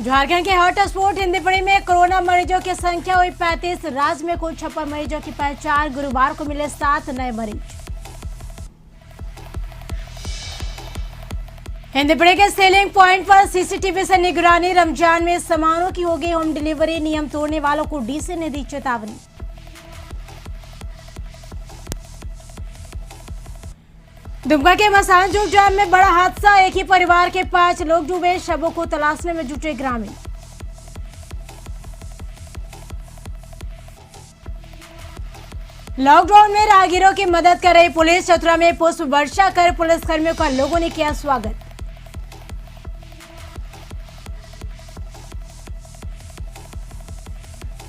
झारखंड के हॉटस्पॉट हिंदीपीढ़ी में कोरोना मरीजों की संख्या हुई 35। राज्य में कुल 56 मरीजों की पहचान। गुरुवार को मिले 7 नए मरीज। हिंदीपीढ़ी के सेलिंग पॉइंट पर सीसीटीवी से निगरानी। रमजान में सामानों की होगी होम डिलीवरी। नियम तोड़ने वालों को डीसी ने दी चेतावनी। दुमका के मसानजोग डैम में बड़ा हादसा। एक ही परिवार के 5 लोग डूबे। शवों को तलाशने में जुटे ग्रामीण। लॉकडाउन में राहगीरों की मदद कर रही पुलिस। चतरा में पुष्प वर्षा कर पुलिसकर्मियों का लोगों ने किया स्वागत।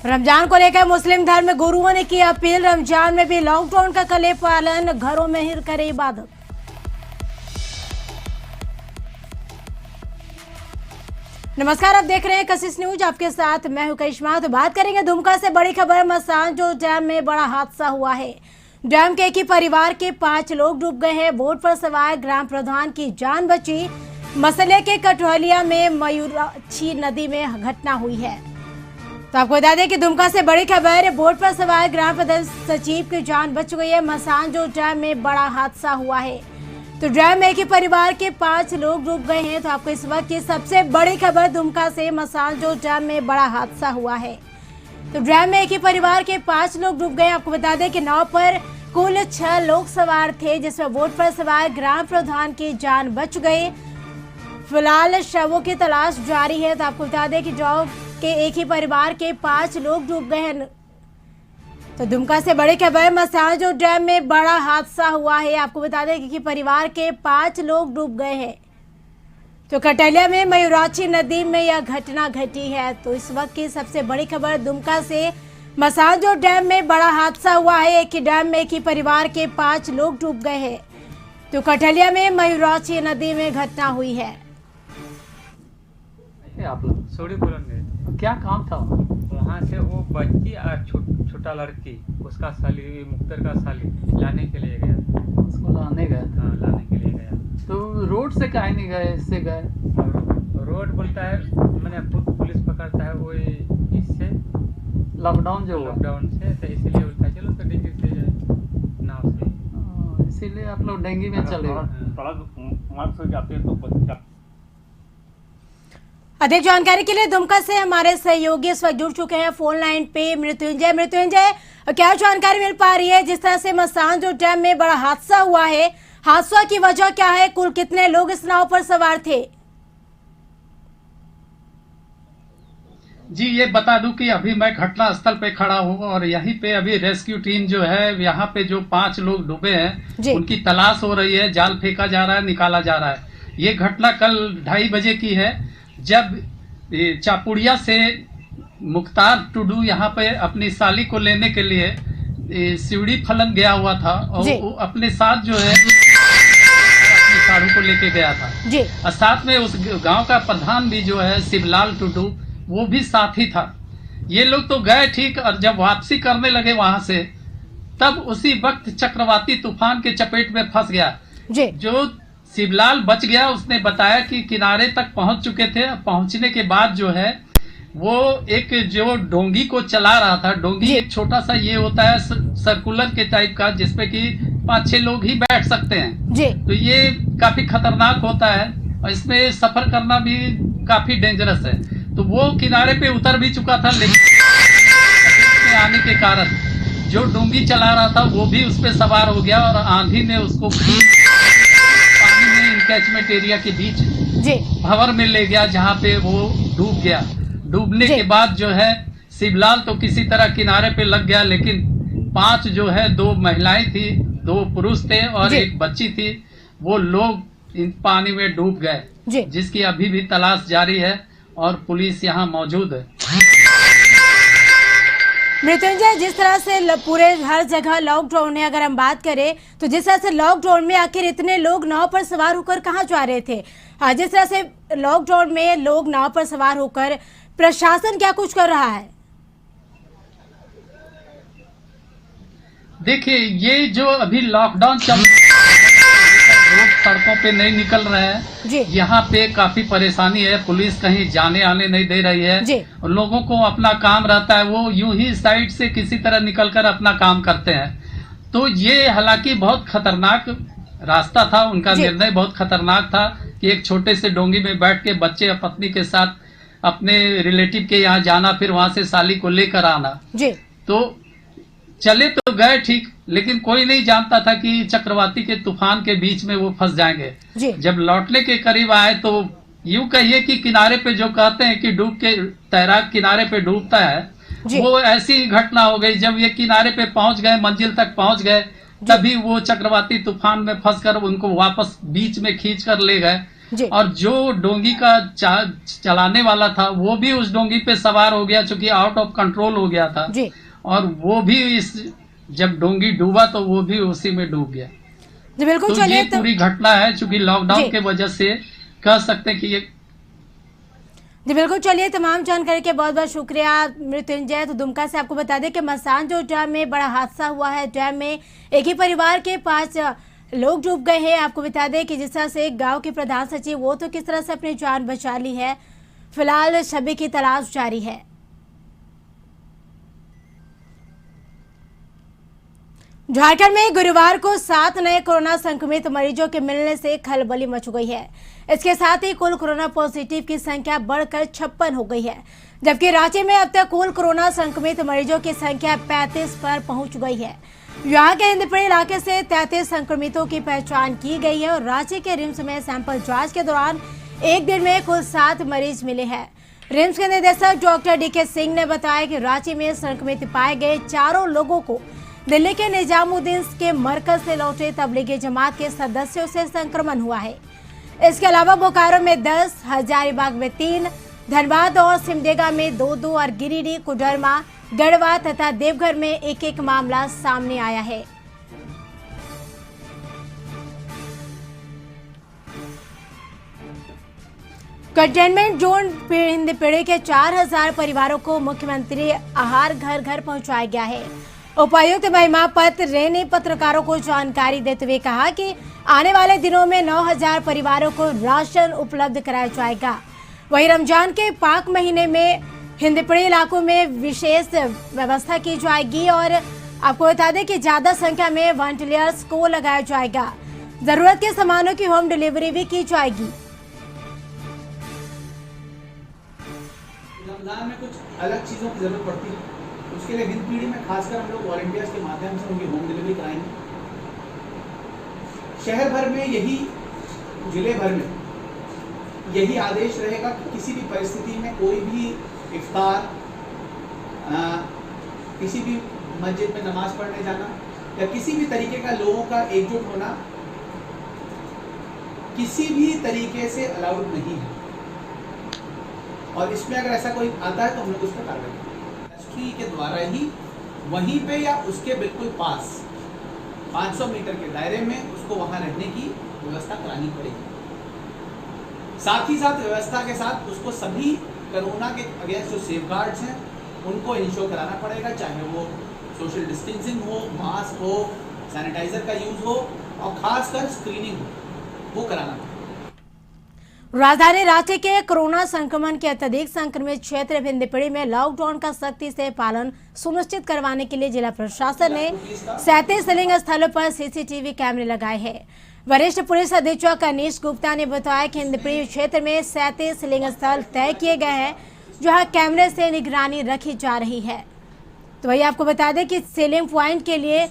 रमजान को लेकर मुस्लिम धर्म गुरुओं ने की अपील। रमजान में भी लॉकडाउन का कड़े पालन। घरों में ही करें इबादत। नमस्कार, आप देख रहे हैं कशिश न्यूज। आपके साथ मैं हूं करिश्मा। तो बात करेंगे दुमका से बड़ी खबर। मसानजोग डैम में बड़ा हादसा हुआ है। डैम के एक ही परिवार के 5 लोग डूब गए हैं। बोट पर सवार ग्राम प्रधान की जान बची। मसले के कटहलिया में मयूराक्षी नदी में घटना हुई है। तो आपको बता दें कि दुमका से बड़ी खबर। बोट पर सवार ग्राम प्रधान सचिव की जान बच गई है। मसानजोग डैम में बड़ा हादसा हुआ है। तो डैम में एक ही परिवार के 5 लोग डूब गए हैं। तो आपको इस वक्त की सबसे बड़ी खबर दुमका से। मसानजोग डैम में बड़ा हादसा हुआ है। तो डैम में एक ही परिवार के 5 लोग डूब गए। आपको बता दें कि नाव पर कुल 6 लोग सवार थे, जिसमें बोट पर सवार ग्राम प्रधान की जान बच गई। फिलहाल शवों की तलाश जारी है। तो आपको बता दें कि गांव के एक ही परिवार के 5 लोग डूब गए हैं। तो दुमका से बड़ी खबर। मसानजोग डैम में बड़ा हादसा हुआ है। आपको बता दें कि परिवार के 5 लोग डूब गए हैं। तो कटहलिया में मयूराक्षी नदी में यह घटना घटी है। तो इस वक्त की सबसे बड़ी खबर दुमका से। मसानजोग डैम में बड़ा हादसा हुआ है। एक ही डैम में एक ही परिवार के 5 लोग डूब गए हैं। तो कटहलिया में मयूराक्षी नदी में घटना हुई है। आप लोग सोडी बुलंद गए। क्या काम था वहाँ से वो बच्ची और छोटा लड़की, उसका साली, मुख्तर का साली लाने के लिए गया था। उसको लाने गए थे? हाँ, लाने के लिए गया। तो रोड से काहे नहीं गए, इससे गए? रोड बोलता है, मैंने खुद पुलिस पकड़ता है वो इससे लॉकडाउन जो हुआ लॉकडाउन से, तो इसीलिए बोलता है चलो तो डेंगी से जाए नाव से। इसीलिए आप लोग डेंगी में चले गए। मार्क्स हो जाते हैं तो बच्चा। अधिक जानकारी के लिए दुमका से हमारे सहयोगी इस वक्त जुड़ चुके हैं फोन लाइन पे। मृत्युंजय, क्या जानकारी मिल पा रही है? जिस तरह से मसानजोग डैम में बड़ा हादसा हुआ है, हादसा की वजह क्या है? कुल कितने लोग इस नाव पर सवार थे? जी, ये बता दूं कि अभी मैं घटना स्थल पे खड़ा हूं और यहीं पे अभी रेस्क्यू टीम जो है, यहाँ पे जो 5 लोग डूबे हैं उनकी तलाश हो रही है। जाल फेंका जा रहा है, निकाला जा रहा है। ये घटना कल 2:30 बजे की है, जब चापुड़िया से मुख्तार टुडू यहाँ पे अपनी साली को लेने के लिए सिवड़ी फलन गया हुआ था और वो अपने साथ जो है अपनी साड़ू को लेके गया था जी। और साथ में उस गांव का प्रधान भी जो है शिवलाल टुडू, वो भी साथ ही था। ये लोग तो गए ठीक, और जब वापसी करने लगे वहां से, तब उसी वक्त चक्रवाती तूफान के चपेट में फंस गया जी। जो शिवलाल बच गया, उसने बताया कि किनारे तक पहुंच चुके थे। पहुंचने के बाद जो है वो एक जो डोंगी को चला रहा था, डोंगी एक छोटा सा ये होता है सर्कुलर के टाइप का, जिसपे कि 5-6 लोग ही बैठ सकते हैं जी। तो ये काफी खतरनाक होता है और इसमें सफर करना भी काफी डेंजरस है। तो वो किनारे पे उतर भी चुका था, लेकिन आने के कारण जो डोंगी चला रहा था वो भी उस पर सवार हो गया और आंधी ने उसको पानी में कैचमेंट एरिया के बीच जी भंवर में ले गया, जहाँ पे वो डूब गया। डूबने के बाद जो है शिवलाल तो किसी तरह किनारे पे लग गया, लेकिन 5 जो है, 2 महिलाएं थी, 2 पुरुष थे और एक बच्ची थी, वो लोग इन पानी में डूब गए, जिसकी अभी भी तलाश जारी है और पुलिस यहाँ मौजूद है। मृत्युंजय, जिस तरह से पूरे हर जगह लॉकडाउन है, अगर हम बात करें तो जिस तरह से लॉकडाउन में आखिर इतने लोग नाव पर सवार होकर कहाँ जा रहे थे? जिस तरह से लॉकडाउन में लोग नाव पर सवार होकर, प्रशासन क्या कुछ कर रहा है? देखिए, ये जो अभी लॉकडाउन चल लोग सड़कों पे नहीं निकल रहे हैं। जी। यहाँ पे काफी परेशानी है, पुलिस कहीं जाने आने नहीं दे रही है। जी। और लोगों को अपना काम रहता है, वो यूं ही साइड से किसी तरह निकलकर अपना काम करते हैं। तो ये हालांकि बहुत खतरनाक रास्ता था, उनका निर्णय बहुत खतरनाक था कि एक छोटे से डोंगी में बैठ के बच्चे या पत्नी के साथ अपने रिलेटिव के यहाँ जाना, फिर वहां से साली को लेकर आना। जी। तो चले तो गए ठीक, लेकिन कोई नहीं जानता था कि चक्रवाती के तूफान के बीच में वो फंस जाएंगे। जी। जब लौटने के करीब आए तो यूं कहिए कि किनारे पे जो कहते हैं कि डूब के तैराक किनारे पे डूबता है, वो ऐसी घटना हो गई। जब ये किनारे पे पहुंच गए, मंजिल तक पहुंच गए, तभी वो चक्रवाती तूफान में फंसकर उनको वापस बीच में खींच कर ले गए। और जो डोंगी का चलाने वाला था वो भी उस डोंगी पे सवार हो गया, चूंकि आउट ऑफ कंट्रोल हो गया था। जी। और वो भी जब डोंगी डूबा तो वो भी उसी में डूब गया। जी बिल्कुल। तो ये पूरी घटना है, चूंकि लॉकडाउन के वजह से कह सकते हैं कि ये। जी बिल्कुल। चलिए, तमाम जानकारी के बहुत बहुत शुक्रिया मृत्युंजय। तो दुमका से आपको बता दें कि मसांजोर डैम में बड़ा हादसा हुआ है। डैम में एक ही परिवार के 5 लोग डूब गए हैं। आपको बता दें कि जिस तरह से गांव के प्रधान सचिव वो तो किस तरह से अपनी जान बचा ली है। फिलहाल शव की तलाश जारी है। झारखंड में गुरुवार को 7 नए कोरोना संक्रमित मरीजों के मिलने से खलबली मच गई है। इसके साथ ही कुल कोरोना पॉजिटिव की संख्या बढ़कर 56 हो गई है, जबकि रांची में अब तक कुल कोरोना संक्रमित मरीजों की संख्या 35 पर पहुंच गई है। यहाँ के हिंदपीढ़ी इलाके से 33 संक्रमितों की पहचान की गई है और रांची के रिम्स में सैंपल जांच के दौरान एक दिन में कुल 7 मरीज मिले हैं। रिम्स के निदेशक डॉक्टर DK सिंह ने बताया कि रांची में संक्रमित पाए गए 4 लोगों को दिल्ली के निजामुद्दीन के मरकज से लौटे तबलीगी जमात के सदस्यों से संक्रमण हुआ है। इसके अलावा बोकारो में 10, हजारीबाग में 3, धनबाद और सिमडेगा में 2-2 और गिरिडीह, कोडरमा, गढ़वा तथा देवघर में 1-1 मामला सामने आया है। कंटेनमेंट जोन हिंदपीढ़ी के 4000 परिवारों को मुख्यमंत्री आहार घर घर पहुंचाया गया है। उपायुक्त महिमापत रे ने पत्रकारों को जानकारी देते हुए कहा कि आने वाले दिनों में 9000 परिवारों को राशन उपलब्ध कराया जाएगा। वहीं रमजान के पाक महीने में हिंदपीढ़ी इलाकों में विशेष व्यवस्था की जाएगी और आपको बता दें कि ज्यादा संख्या में वॉलंटियर्स को लगाया जाएगा। जरूरत के सामानों की होम डिलीवरी भी की जाएगी। रमजान में कुछ अलग चीज़ों की जरूरत पड़ती है, उसके लिए हिंदपीढ़ी में खासकर हम लोग वॉलंटियर्स के माध्यम से उनकी होम डिलीवरी कराएंगे। शहर भर में यही, जिले भर में यही आदेश रहेगा कि किसी भी परिस्थिति में कोई भी इफ्तार, किसी भी मस्जिद में नमाज पढ़ने जाना या किसी भी तरीके का लोगों का एकजुट होना किसी भी तरीके से अलाउड नहीं है। और इसमें अगर ऐसा कोई आता है तो हम लोग उस पर कार्रवाई करेंगे। इंडस्ट्री के द्वारा ही वहीं पे या उसके बिल्कुल पास 500 मीटर के दायरे में उसको वहां रहने की व्यवस्था करानी पड़ेगी। साथ ही साथ व्यवस्था के साथ उसको सभी कोरोना के अगेंस्ट जो सेफगार्ड्स हैं उनको इंश्योर कराना पड़ेगा, चाहे वो सोशल डिस्टेंसिंग हो, मास्क हो, सैनिटाइजर का यूज हो और खासकर स्क्रीनिंग हो, वो कराना पड़ेगा। राजधानी रांची के कोरोना संक्रमण के अत्यधिक संक्रमित क्षेत्र हिंदपीढ़ी में लॉकडाउन का सख्ती से पालन सुनिश्चित करवाने के लिए जिला प्रशासन ने 37 सीलिंग स्थलों पर CCTV कैमरे लगाए हैं। वरिष्ठ पुलिस अधीक्षक अनीश गुप्ता ने बताया कि हिंदपीढ़ी क्षेत्र में 37 सीलिंग स्थल तय किए गए हैं जहां कैमरे से निगरानी रखी जा रही है। तो वही आपको बता दें कि सीलिंग पॉइंट के लिए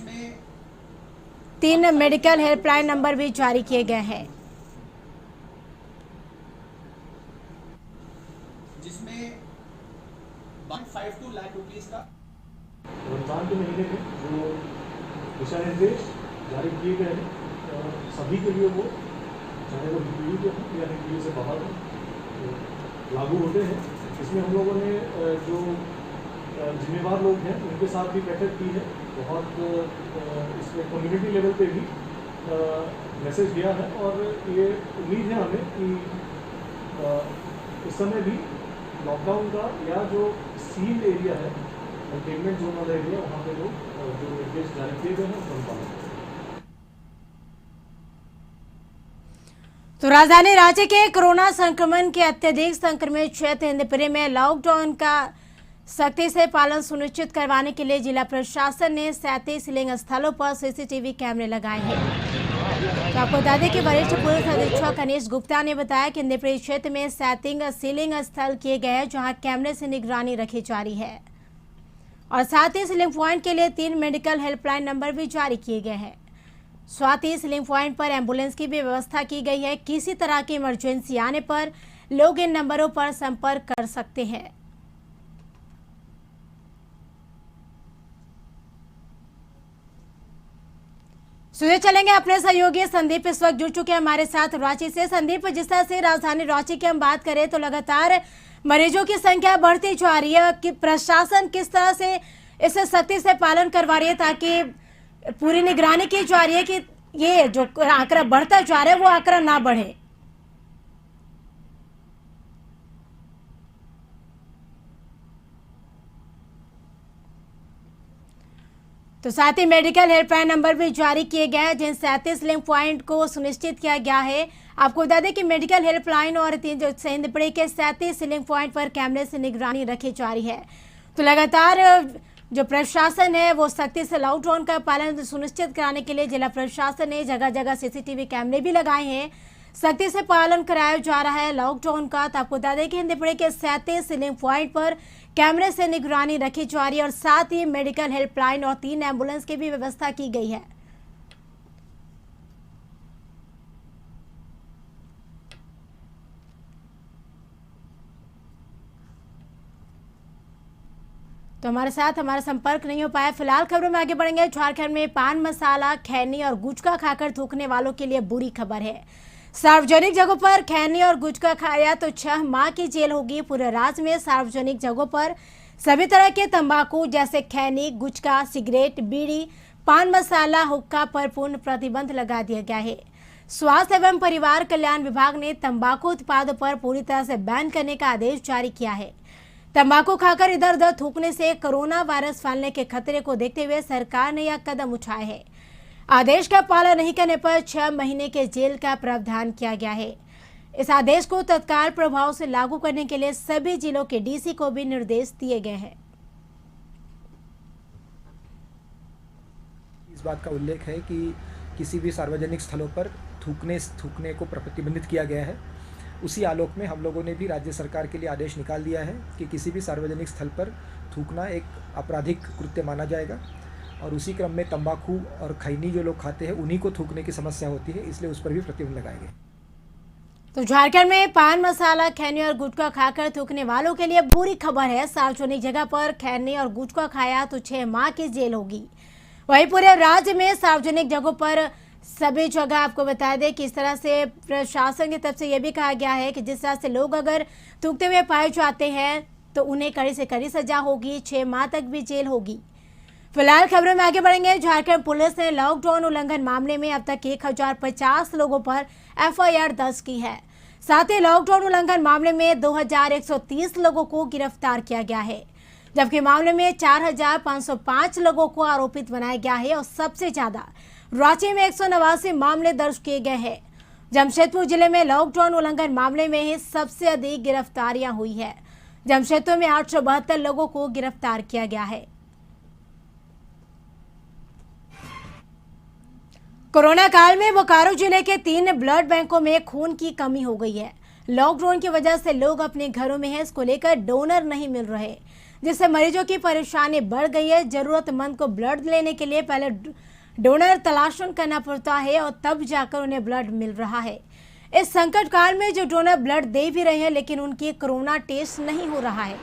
3 मेडिकल हेल्पलाइन नंबर भी जारी किए गए हैं, जिसमें 152 लाख रुपीस का रमजान के महीने में जो दिशा निर्देश जारी किए गए हैं सभी के लिए, वो चाहे वो हिंदपीढ़ी के हों या हिंदपीढ़ी से बाहर हो, लागू होते हैं। इसमें हम लोगों ने जो जिम्मेवार लोग हैं उनके साथ भी बैठक की है। बहुत इसमें कम्युनिटी लेवल पे भी मैसेज दिया है और ये उम्मीद है हमें कि इस समय भी लॉकडाउन का या जो सील्ड एरिया है, कंटेनमेंट जोन वाला एरिया, वहाँ पे लोग जो निर्देश जारी किए गए हैं उनका पालन करें। राजधानी रांची के कोरोना संक्रमण के अत्यधिक संक्रमित क्षेत्र हिंदपीढ़ी में लॉकडाउन का सख्ती से पालन सुनिश्चित करवाने के लिए जिला प्रशासन ने 37 सीलिंग स्थलों पर सीसीटीवी कैमरे लगाए हैं। तो आपको बता दें कि वरिष्ठ पुलिस अधीक्षक अनीश गुप्ता ने बताया कि हिंदपीढ़ी क्षेत्र में 37 सीलिंग स्थल किए गए हैं जहां कैमरे से निगरानी रखी जा रही है और साथ ही सीलिंग प्वाइंट के लिए 3 मेडिकल हेल्पलाइन नंबर भी जारी किए गए हैं। साथ ही सीलिंग प्वाइंट पर एम्बुलेंस की भी व्यवस्था की गई है। किसी तरह की इमरजेंसी आने पर लोग इन नंबरों पर संपर्क कर सकते हैं। सुबह चलेंगे अपने सहयोगी संदीप इस वक्त जुड़ चुके हैं हमारे साथ रांची से। संदीप, जिस तरह से राजधानी रांची की हम बात करें तो लगातार मरीजों की संख्या बढ़ती जा रही है कि प्रशासन किस तरह से इसे सख्ती से पालन करवा रही है ताकि पूरी निगरानी की जा रही है कि ये जो आंकड़ा बढ़ता जा रहा है वो आंकड़ा ना बढ़े। तो साथ ही मेडिकल हेल्पलाइन नंबर भी जारी किए गए हैं जिन 37 लिंक पॉइंट को सुनिश्चित किया गया है। आपको बता दें कि मेडिकल हेल्पलाइन और हिंदपीढ़ी के 37 लिंक पॉइंट पर कैमरे से निगरानी रखी जा रही है। तो लगातार जो प्रशासन है वो सख्ती से लॉकडाउन का पालन सुनिश्चित कराने के लिए जिला प्रशासन ने जगह जगह सीसीटीवी कैमरे भी लगाए हैं। सख्ती से पालन कराया जा रहा है लॉकडाउन का। तो आपको बता दें कि हिंदपीढ़ी के 37 सीलिंग पॉइंट पर कैमरे से निगरानी रखी जा रही है और साथ ही मेडिकल हेल्पलाइन और 3 एम्बुलेंस की भी व्यवस्था की गई है। तो हमारे साथ हमारा संपर्क नहीं हो पाया। फिलहाल खबरों में आगे बढ़ेंगे। झारखंड में पान मसाला, खैनी और गुटखा खाकर थूकने वालों के लिए बुरी खबर है। सार्वजनिक जगहों पर खैनी और गुटखा खाया तो 6 माह की जेल होगी। पूरे राज्य में सार्वजनिक जगहों पर सभी तरह के तंबाकू जैसे खैनी, गुटखा, सिगरेट, बीड़ी, पान मसाला, हुक्का पर पूर्ण प्रतिबंध लगा दिया गया है। स्वास्थ्य एवं परिवार कल्याण विभाग ने तंबाकू उत्पादों पर पूरी तरह से बैन करने का आदेश जारी किया है। तंबाकू खाकर इधर उधर थूकने से कोरोना वायरस फैलने के खतरे को देखते हुए सरकार ने यह कदम उठाया है। आदेश का पालन नहीं करने पर 6 महीने के जेल का प्रावधान किया गया है। इस आदेश को तत्काल प्रभाव से लागू करने के लिए सभी जिलों के डीसी को भी निर्देश दिए गए हैं। इस बात का उल्लेख है कि किसी भी सार्वजनिक स्थलों पर थूकने को प्रतिबंधित किया गया है। उसी आलोक में हम लोगों ने भी राज्य सरकार के लिए आदेश निकाल दिया है कि किसी भी सार्वजनिक स्थल पर थूकना एक आपराधिक कृत्य माना जाएगा और उसी क्रम में तंबाकू और खैनी जो लोग खाते हैं उन्हीं को थूकने की समस्या होती है, इसलिए उस पर भी प्रतिबंध लगाए गए। तो झारखंड में पान मसाला, खैनी और गुटखा खाकर थूकने वालों के लिए बुरी खबर है। सार्वजनिक जगह पर खैनी और गुटखा खाया तो 6 माह की जेल होगी। वहीं पूरे राज्य में सार्वजनिक जगहों पर सभी जगह आपको बता दें कि इस तरह से प्रशासन की तरफ से यह भी कहा गया है कि जिस तरह से लोग अगर थूकते हुए पाए जाते हैं तो उन्हें कड़ी से कड़ी सजा होगी, 6 माह तक भी जेल होगी। फिलहाल खबरों में आगे बढ़ेंगे। झारखंड पुलिस ने लॉकडाउन उल्लंघन मामले में अब तक 1050 लोगों पर एफआईआर दर्ज की है। साथ ही लॉकडाउन उल्लंघन मामले में 2130 लोगों को गिरफ्तार किया गया है, जबकि मामले में 4505 लोगों को आरोपित बनाया गया है और सबसे ज्यादा रांची में 189 मामले दर्ज किए गए हैं। जमशेदपुर जिले में लॉकडाउन उल्लंघन मामले में ही सबसे अधिक गिरफ्तारियां हुई है। जमशेदपुर में 872 लोगों को गिरफ्तार किया गया है। कोरोना काल में बोकारो जिले के 3 ब्लड बैंकों में खून की कमी हो गई है। लॉकडाउन की वजह से लोग अपने घरों में हैं, इसको लेकर डोनर नहीं मिल रहे, जिससे मरीजों की परेशानी बढ़ गई है। जरूरतमंद को ब्लड लेने के लिए पहले डोनर तलाशन करना पड़ता है और तब जाकर उन्हें ब्लड मिल रहा है। इस संकट काल में जो डोनर ब्लड दे भी रहे हैं लेकिन उनकी कोरोना टेस्ट नहीं हो रहा है।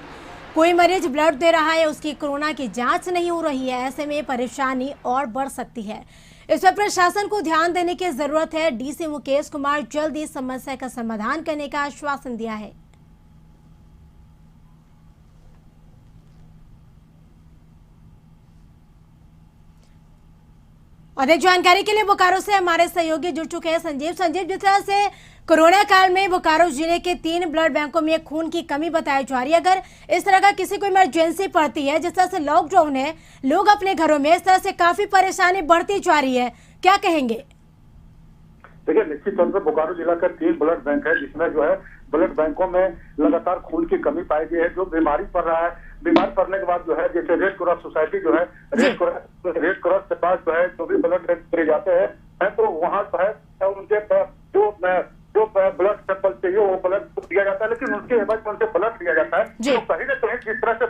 कोई मरीज ब्लड दे रहा है, उसकी कोरोना की जांच नहीं हो रही है। ऐसे में परेशानी और बढ़ सकती है। इस पर प्रशासन को ध्यान देने की जरूरत है। डीसी मुकेश कुमार जल्द इस समस्या का समाधान करने का आश्वासन दिया है। अधिक जानकारी के लिए बोकारो से हमारे सहयोगी जुड़ चुके हैं संजीव। जिस तरह से कोरोना काल में बोकारो जिले के 3 ब्लड बैंकों में खून की कमी बताई जा रही है, अगर इस तरह का किसी को इमरजेंसी पड़ती है, जिस तरह से लॉकडाउन है, लोग अपने घरों में, इस तरह से काफी परेशानी बढ़ती जा रही है, क्या कहेंगे? देखिए, निश्चित तौर पर बोकारो जिला का 3 ब्लड बैंक है, जिसमें जो है ब्लड बैंकों में लगातार खून की कमी पाई गई है। जो बीमारी पड़ रहा है, बीमार पड़ने के बाद जो है, जैसे रेड क्रॉस सोसाइटी जो है, रेड क्रॉस के पास जो है जो भी ब्लड दिए जाते हैं तो वहाँ जो है उनके जो ब्लड सैंपल चाहिए वो ब्लड दिया जाता है, लेकिन उनके एवज में उनसे ब्लड लिया जाता है। तो कहीं ना कहीं जिस तरह से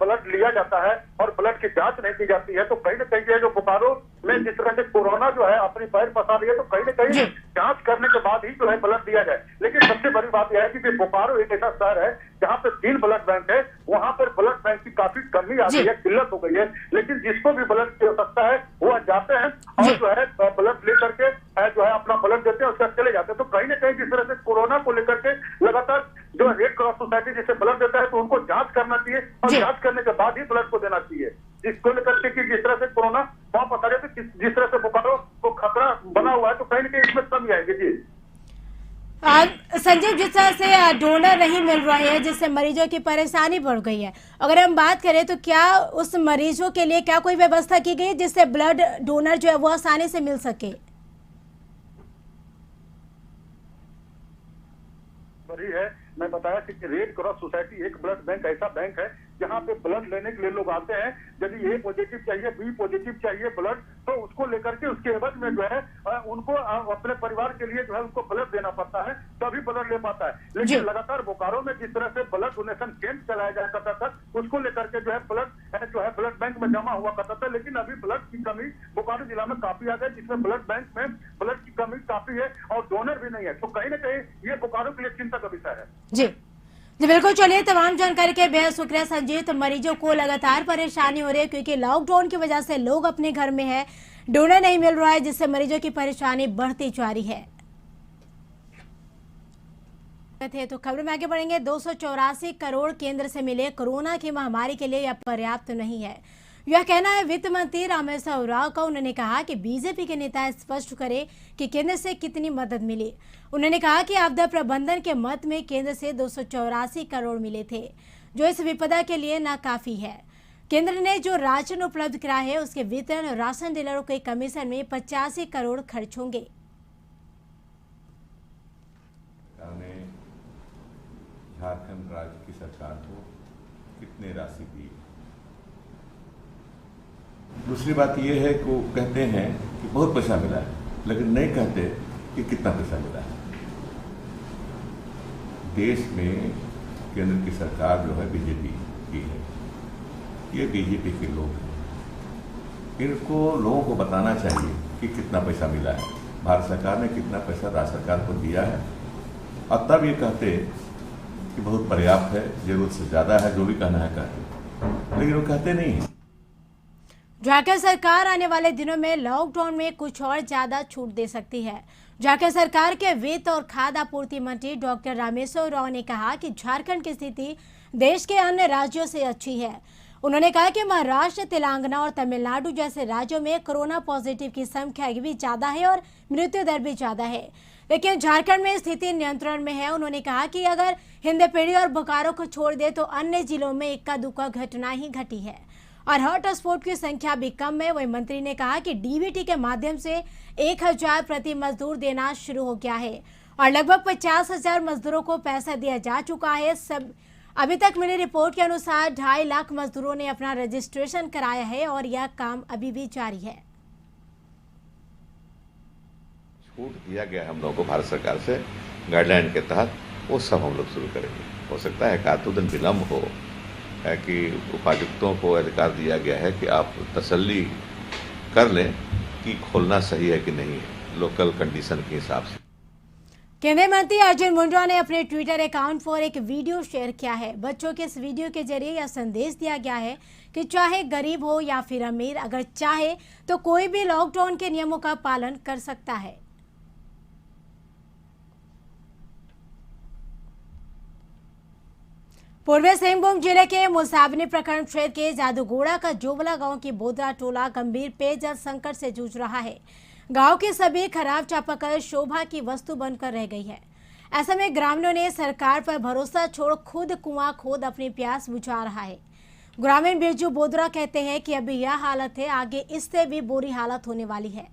ब्लड लिया जाता है और ब्लड की जांच नहीं की जाती है, तो कहीं ना कहीं जो बोकारो में जिस तरह से कोरोना जो है अपनी पैर फंसा रही है, तो कहीं ना कहीं जांच करने के बाद ही जो है ब्लड दिया जाए। लेकिन सबसे बड़ी बात यह है कि बोकारो एक ऐसा शहर है जहाँ पे 3 ब्लड बैंक है, वहाँ पर ब्लड बैंक की काफी कमी आ गई है, किल्लत हो गई है। लेकिन जिसको भी ब्लड की आवश्यकता है वो जाते हैं और जो है ब्लड ले करके जो है अपना ब्लड देते हैं, उसके बाद चले जाते हैं। तो कहीं ना कहीं जिस तरह से कोरोना को लेकर के लगातार जो रेड क्रॉस सोसाइटी जिसे ब्लड देता है तो उनको जांच करना चाहिए और जांच करने के बाद ही ब्लड को देना चाहिए, जिसको लेकर के कि जिस तरह से कोरोना वहां पता रहे तो जिस तरह से बोकारो को खतरा बना हुआ है, तो कहीं ना कहीं इसमें कमी आएगी। जी संजीव, जिस तरह से डोनर नहीं मिल रहे हैं जिससे मरीजों की परेशानी बढ़ गई है, अगर हम बात करें तो क्या उस मरीजों के लिए क्या कोई व्यवस्था की गई जिससे ब्लड डोनर जो है वो आसानी से मिल सके? बड़ी है, मैं बताया कि रेड क्रॉस सोसाइटी एक ब्लड बैंक ऐसा बैंक है जहाँ पे ब्लड लेने के लिए लोग आते हैं। यदि ए पॉजिटिव चाहिए, बी पॉजिटिव चाहिए ब्लड, तो उसको लेकर के उसके एवज में जो है उनको अपने परिवार के लिए जो है उनको ब्लड देना पड़ता है, तभी ब्लड ले पाता है। लेकिन लगातार बोकारो में जिस तरह से ब्लड डोनेशन कैंप चलाया जा करता था, उसको लेकर के जो है ब्लड बैंक में जमा हुआ करता था। लेकिन अभी ब्लड की कमी बोकारो जिला में काफी आ गई, जिसमें ब्लड बैंक में ब्लड की कमी काफी है और डोनर भी नहीं है। तो कहीं ना कहीं ये बोकारो के लिए चिंता का विषय है। जी बिल्कुल। चलिए, तमाम जानकारी के बेहद शुक्रिया संजीव। तो मरीजों को लगातार परेशानी हो रही है क्योंकि लॉकडाउन की वजह से लोग अपने घर में है, डोनर नहीं मिल रहा है, जिससे मरीजों की परेशानी बढ़ती जा रही है। तो खबर में आगे बढ़ेंगे। 284 करोड़ केंद्र से मिले, कोरोना की महामारी के लिए यह पर्याप्त नहीं है, यह कहना है वित्त मंत्री रामेश्वर उरांव का। उन्होंने कहा कि बीजेपी के नेता स्पष्ट करें कि केंद्र से कितनी मदद मिली। उन्होंने कहा कि आपदा प्रबंधन के मद में केंद्र से 284 करोड़ मिले थे, जो इस विपदा के लिए नाकाफी है। केंद्र ने जो राशन उपलब्ध कराया है उसके वितरण और राशन डीलरों के कमीशन में 85 करोड़ खर्च होंगे। झारखंड राज्य की सरकार को कितनी राशि दी। दूसरी बात यह है कि वो कहते हैं कि बहुत पैसा मिला है, लेकिन नहीं कहते कि कितना पैसा मिला है। देश में केंद्र की सरकार जो है बीजेपी की है, ये बीजेपी के लोग हैं, इनको लोगों को बताना चाहिए कि कितना पैसा मिला है, भारत सरकार ने कितना पैसा राज्य सरकार को दिया है, और तब ये कहते कि बहुत पर्याप्त है, जरूरत से ज्यादा है, जो भी कहना है कहते, लेकिन वो कहते नहीं है। झारखंड सरकार आने वाले दिनों में लॉकडाउन में कुछ और ज्यादा छूट दे सकती है। झारखंड सरकार के वित्त और खाद्य आपूर्ति मंत्री डॉक्टर रामेश्वर उरांव ने कहा कि झारखंड की स्थिति देश के अन्य राज्यों से अच्छी है। उन्होंने कहा कि महाराष्ट्र, तेलंगाना और तमिलनाडु जैसे राज्यों में कोरोना पॉजिटिव की संख्या भी ज्यादा है और मृत्यु दर भी ज्यादा है, लेकिन झारखंड में स्थिति नियंत्रण में है। उन्होंने कहा कि अगर हिंदपीढ़ी और बोकारो को छोड़ दे तो अन्य जिलों में इक्का दुक्का घटना ही घटी है और हॉटस्पॉट की संख्या भी कम है। वही मंत्री ने कहा कि डीबीटी के माध्यम से 1000 प्रति मजदूर देना शुरू हो गया है और लगभग 50,000 मजदूरों को पैसा दिया जा चुका है। सब अभी तक मिली रिपोर्ट के अनुसार 2.5 लाख मजदूरों ने अपना रजिस्ट्रेशन कराया है और यह काम अभी भी जारी है। छूट दिया गया हम लोगों को भारत सरकार से गाइडलाइन के तहत, वो सब हम लोग शुरू करेंगे। हो सकता है एक 2 दिन विलम्ब हो, है कि उपायुक्तों को अधिकार दिया गया है कि आप तसल्ली कर लें कि खोलना सही है कि नहीं, लोकल कंडीशन के हिसाब से। केंद्रीय मंत्री अर्जुन मुंडा ने अपने ट्विटर अकाउंट पर एक वीडियो शेयर किया है। बच्चों के इस वीडियो के जरिए यह संदेश दिया गया है कि चाहे गरीब हो या फिर अमीर, अगर चाहे तो कोई भी लॉकडाउन के नियमों का पालन कर सकता है। पूर्वी सिंहभूम जिले के मुसाबनी प्रखंड क्षेत्र के जादूगोड़ा का जोबला गांव की बोदरा टोला गंभीर पेयजल संकट से जूझ रहा है। गांव की सभी खराब चापाकल शोभा की वस्तु बनकर रह गई है। ऐसे में ग्रामीणों ने सरकार पर भरोसा छोड़ खुद कुआं खोद अपनी प्यास बुझा रहा है। ग्रामीण बिरजू बोदरा कहते हैं कि अभी यह हालत है, आगे इससे भी बुरी हालत होने वाली है।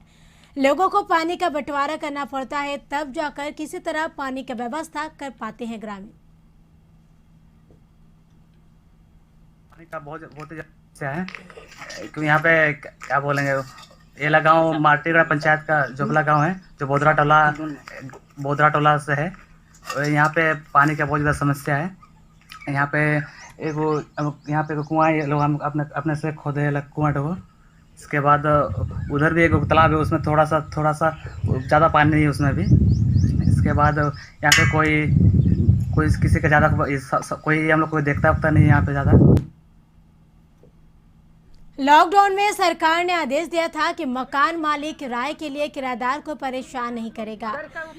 लोगों को पानी का बंटवारा करना पड़ता है, तब जाकर किसी तरह पानी की व्यवस्था कर पाते हैं ग्रामीण। पानी का बहुत समस्या है क्योंकि यहाँ पे क्या बोलेंगे, ये गाँव माटीगढ़ पंचायत का जोगला गांव है जो बोदरा टोला से है। यहाँ पे पानी का बहुत ज़्यादा समस्या है। यहाँ पे एक कुआं लोग हम अपने से खोदे अलग कुआं को। इसके बाद उधर भी एक तालाब है, उसमें थोड़ा सा ज़्यादा पानी नहीं है उसमें भी। इसके बाद यहाँ पे कोई किसी का ज़्यादा कोई हम लोग कोई देखता नहीं है यहाँ पे ज़्यादा। लॉकडाउन में सरकार ने आदेश दिया था कि मकान मालिक किराए के लिए किराएदार को परेशान नहीं करेगा,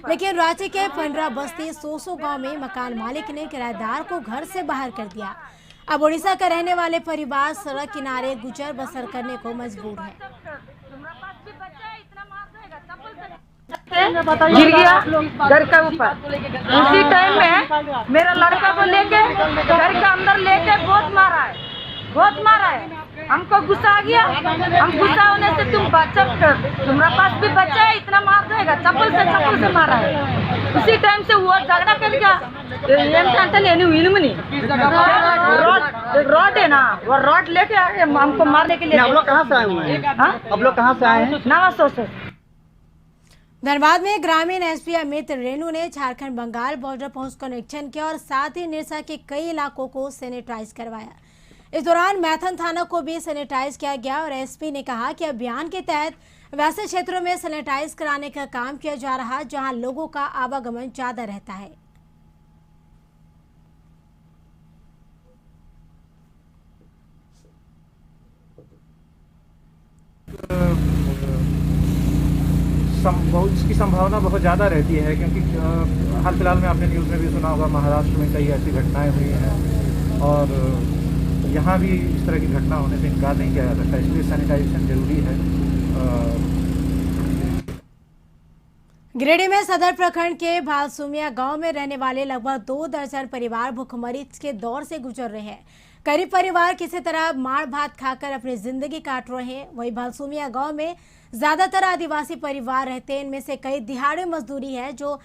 लेकिन रांची के 15 बस्ती सोसो गांव में मकान मालिक ने किराएदार को घर से बाहर कर दिया। अब उड़ीसा का रहने वाले परिवार सड़क किनारे गुजर बसर करने को मजबूर है। गिर गया घर के ऊपर। उसी टाइम में मेरा लड़का को लेके घर के अंदर लेके बहुत मारा है। हमको गुस्सा आ गया। हम गुस्सा होने से तुम्हारा पास भी बच्चा है, इतना मार देगा, चप्पल से मारा है। उसी टाइम से वो झगड़ा कर गया। रॉड है ना, वो रॉड लेके आए हमको मारने के लिए। आप लोग कहाँ से आए हुए हैं? आप लोग कहाँ से आए हैं? नवासो से। धनबाद में ग्रामीण एसपी अमित रेणु ने झारखंड बंगाल बॉर्डर पहुंचकर निरीक्षण किया और साथ ही निरसा के कई इलाकों को सैनिटाइज करवाया। इस दौरान मैथन थाना को भी सैनिटाइज किया गया और एसपी ने कहा कि अभियान के तहत वैसे क्षेत्रों में सैनिटाइज कराने का काम किया जा रहा है जहां लोगों का आवागमन ज्यादा रहता है। इसकी संभावना बहुत ज़्यादा रहती है क्योंकि हाल फिलहाल में आपने न्यूज़ में भी सुना होगा, महाराष्ट्र में कई ऐसी घटनाएं हुई हैं और यहाँ भी इस तरह की घटना होने से इनकार नहीं किया जा सकता, इसलिए सैनिटाइजेशन जरूरी है। गिरिडीह में सदर प्रखंड के भालसुमिया गांव में रहने वाले लगभग 2 दर्जन परिवार भूखमरी के दौर से गुजर रहे हैं। करीब परिवार किसी तरह माड़ भात खाकर अपनी जिंदगी काट रहे हैं। वहीं भालसुमिया गांव में ज्यादातर आदिवासी परिवार रहते हैं। इनमें से कई दिहाड़ी मजदूरी है, जो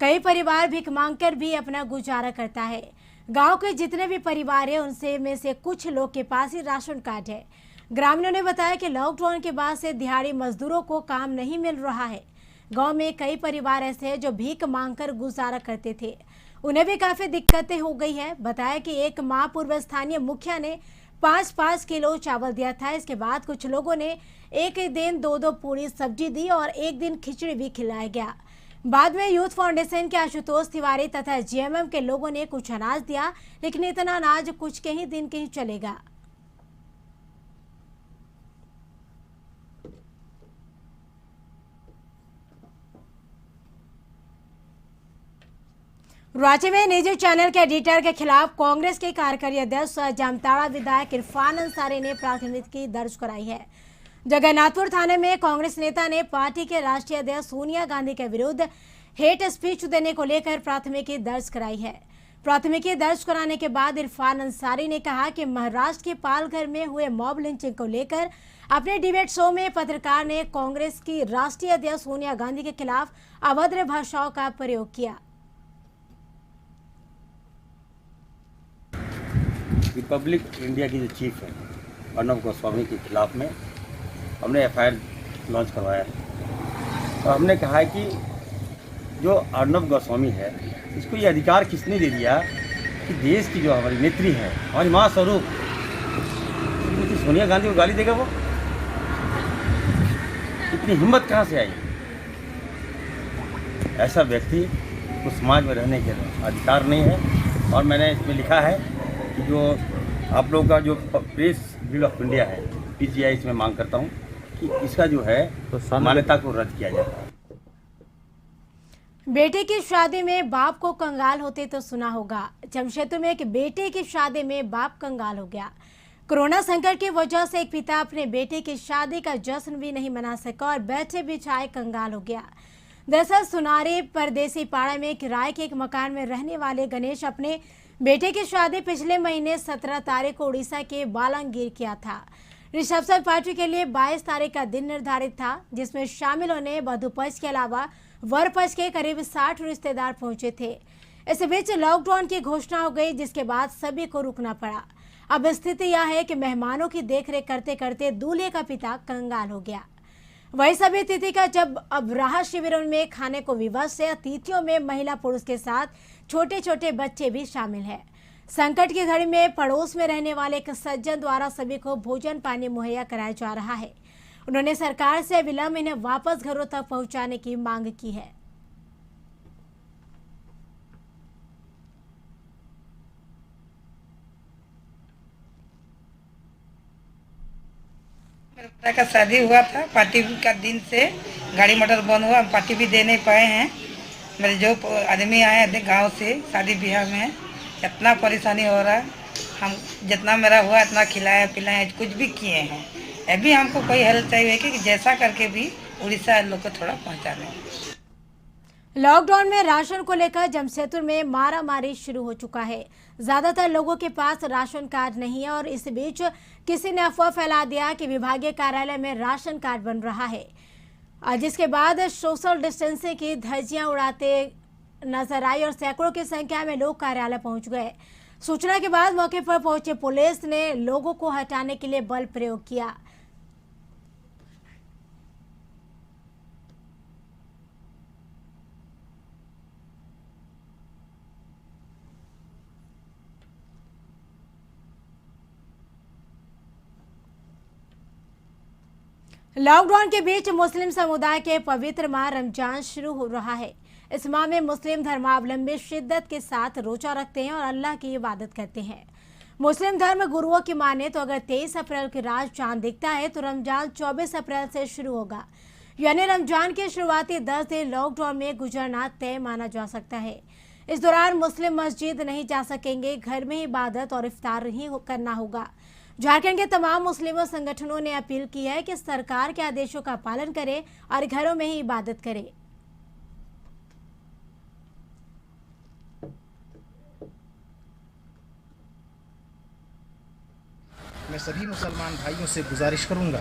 कई परिवार भीख मांगकर भी अपना गुजारा करता है। गांव के जितने भी परिवार हैं उनसे में से कुछ लोग के पास ही राशन कार्ड है। ग्रामीणों ने बताया कि लॉकडाउन के बाद से दिहाड़ी मजदूरों को काम नहीं मिल रहा है। गांव में कई परिवार ऐसे हैं जो भीख मांगकर गुजारा करते थे, उन्हें भी काफी दिक्कतें हो गई है। बताया कि एक माह पूर्व स्थानीय मुखिया ने 5-5 किलो चावल दिया था। इसके बाद कुछ लोगों ने एक दिन 2-2 पूरी सब्जी दी और एक दिन खिचड़ी भी खिलाया गया। बाद में यूथ फाउंडेशन के आशुतोष तिवारी तथा जीएमएम के लोगों ने कुछ अनाज दिया, लेकिन इतना अनाज कुछ के ही दिन कहीं चलेगा। रांची में निजी चैनल के एडिटर के खिलाफ कांग्रेस के कार्यकारी अध्यक्ष जामताड़ा विधायक इरफान अंसारी ने प्राथमिकी दर्ज कराई है। जगन्नाथपुर थाने में कांग्रेस नेता ने पार्टी के राष्ट्रीय अध्यक्ष सोनिया गांधी के विरुद्ध हेट स्पीच देने को लेकर प्राथमिकी दर्ज कराई है। प्राथमिकी दर्ज कराने के बाद इरफान अंसारी ने कहा कि महाराष्ट्र के पालघर में हुए मॉब लिंचिंग को लेकर अपने डिबेट शो में पत्रकार ने कांग्रेस की राष्ट्रीय अध्यक्ष सोनिया गांधी के खिलाफ अभद्र भाषाओं का प्रयोग किया। रिपब्लिक इंडिया की जो चीफ है अर्नब गोस्वामी के खिलाफ में हमने एफआईआर लॉन्च करवाया है और हमने कहा है कि जो अर्नब गोस्वामी है इसको ये अधिकार किसने दे दिया कि देश की जो हमारी नेत्री है, हमारी माँ स्वरूप सोनिया गांधी को गाली देगा? वो इतनी हिम्मत कहाँ से आई? ऐसा व्यक्ति को समाज में रहने के अधिकार नहीं है। और मैंने इसमें लिखा है कि जो आप लोगों का जो प्रेस बिल ऑफ इंडिया है PGI, इसमें मांग करता हूँ कि इसका जो है तो मान्यता को रद्द किया जाए। बेटे की शादी में बाप को कंगाल होते तो सुना होगा। जमशेदपुर में एक बेटे की शादी में बाप कंगाल हो गया। कोरोना संकट की वजह से एक पिता अपने बेटे की शादी का जश्न भी नहीं मना सका और बैठे बिछाए कंगाल हो गया। दरअसल सुनारे परदेसी पाड़ा में किराए के एक मकान में रहने वाले गणेश अपने बेटे की शादी पिछले महीने 17 तारीख को उड़ीसा के बालांगीर किया था। रिसेप्शन पार्टी के लिए 22 तारीख का दिन निर्धारित था, जिसमें शामिल होने वधू पक्ष के अलावा वर पक्ष के करीब 60 रिश्तेदार पहुंचे थे। इस बीच लॉकडाउन की घोषणा हो गई, जिसके बाद सभी को रुकना पड़ा। अब स्थिति यह है कि मेहमानों की देखरेख करते करते दूल्हे का पिता कंगाल हो गया। वही सभी अतिथि का जब अब राहत शिविरों में खाने को विवश है, अतिथियों में महिला पुरुष के साथ छोटे छोटे बच्चे भी शामिल हैं। संकट की घड़ी में पड़ोस में रहने वाले एक सज्जन द्वारा सभी को भोजन पानी मुहैया कराया जा रहा है। उन्होंने सरकार से विलंब इन्हें वापस घरों तक पहुंचाने की मांग की है। मेरे पिता का शादी हुआ था, पार्टी का दिन से गाड़ी मोटर बंद हुआ, पार्टी भी दे नहीं पाए हैं। मेरे जो आदमी आए थे गांव से शादी ब्याह में, इतना परेशानी हो रहा है। हम जितना मेरा हुआ इतना खिलाया पिलाया, कुछ भी किए हैं। अभी हमको कोई हेल्प चाहिए कि जैसा करके भी उड़ीसा लोग को थोड़ा पहुँचा दें। लॉकडाउन में राशन को लेकर जमशेदपुर में मारामारी शुरू हो चुका है। ज्यादातर लोगों के पास राशन कार्ड नहीं है और इस बीच किसी ने अफवाह फैला दिया कि विभागीय कार्यालय में राशन कार्ड बन रहा है, जिसके बाद सोशल डिस्टेंसिंग की धज्जियां उड़ाते नजर आई और सैकड़ों की संख्या में लोग कार्यालय पहुंच गए। सूचना के बाद मौके पर पहुंचे पुलिस ने लोगों को हटाने के लिए बल प्रयोग किया। लॉकडाउन के बीच मुस्लिम समुदाय के पवित्र माह रमजान शुरू हो रहा है। इस माह में मुस्लिम धर्मावलंबी शिद्दत के साथ रोजा रखते हैं और अल्लाह की इबादत करते हैं। मुस्लिम धर्म गुरुओं की माने तो अगर 23 अप्रैल की रात चांद दिखता है तो रमजान 24 अप्रैल से शुरू होगा, यानी रमजान के शुरुआती 10 दिन लॉकडाउन में गुजरना तय माना जा सकता है। इस दौरान मुस्लिम मस्जिद नहीं जा सकेंगे, घर में इबादत और इफ्तार ही करना होगा। झारखंड के तमाम मुस्लिम संगठनों ने अपील की है कि सरकार के आदेशों का पालन करें और घरों में ही इबादत करें। मैं सभी मुसलमान भाइयों से गुजारिश करूंगा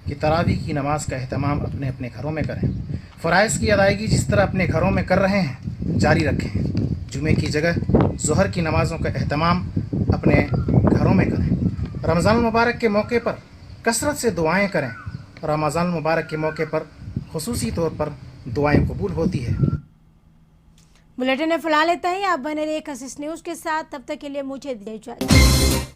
कि तरावीह की नमाज का एहतमाम अपने अपने घरों में करें। फ़राइज़ की अदायगी जिस तरह अपने घरों में कर रहे हैं जारी रखें। जुमे की जगह ज़ोहर की नमाज़ों का एहतमाम अपने घरों में करें। रमज़ान मुबारक के मौके पर कसरत से दुआएं करें। रमज़ान मुबारक के मौके पर खुसूसी तौर पर दुआएं कबूल होती है। बुलेटिन में फिलहाल इतना ही। आप बने रहिए कशिश न्यूज़ के साथ, तब तक के लिए मुझे दीजिए इजाज़त।